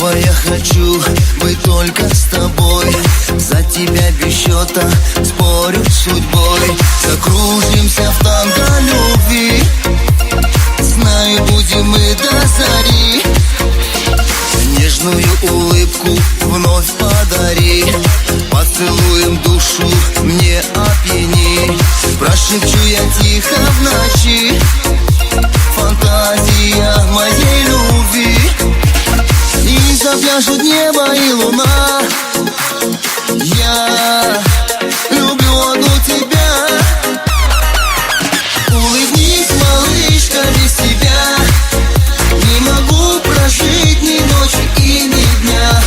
снова я хочу быть только с тобой. За тебя без счета спорю с судьбой. Закружимся в танго любви. Знаю, будем мы до зари. Нежную улыбку вновь подари. Поцелуем душу мне опьяни. Прошепчу я тихо в ночи. Фантазия моей любви. И запляшут небо и луна. Я люблю одну тебя. Улыбнись, малышка, без тебя не могу прожить ни ночи и ни дня.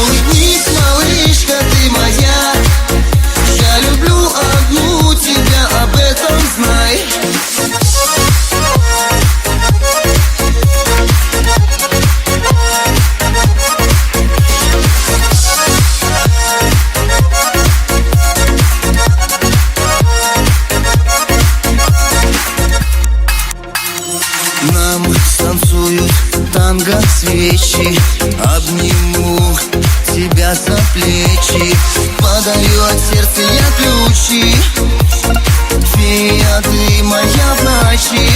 Улыбнись, малышка, ты моя. Я люблю одну тебя, об этом знай. Нам станцуют танго свечи. Обниму тебя за плечи. Подарю от сердца я ключи. Фея, ты моя в ночи.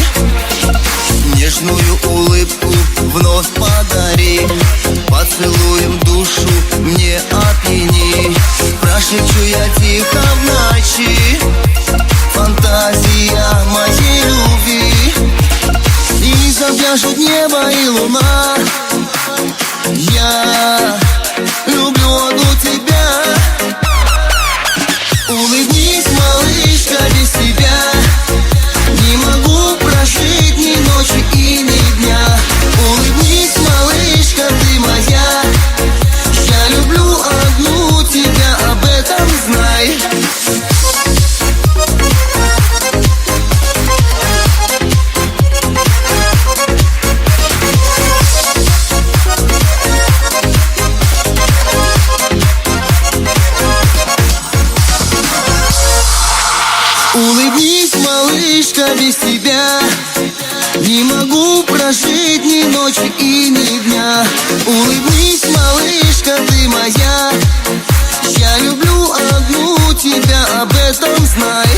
Нежную улыбку вновь подари. Поцелуем душу мне опьяни. Прошепчу я тихо в ночи. Фантазия моей любви. И запляшут небо и луна. Я люблю одну тебя. Улыбнись, малышка, без тебя не могу прожить ни ночи и ни дня. Улыбнись, малышка, ты моя. Я люблю одну тебя, об этом знай. Улыбнись, малышка, без тебя не могу прожить ни ночи и ни дня. Улыбнись, малышка, ты моя. Я люблю одну тебя, об этом знай.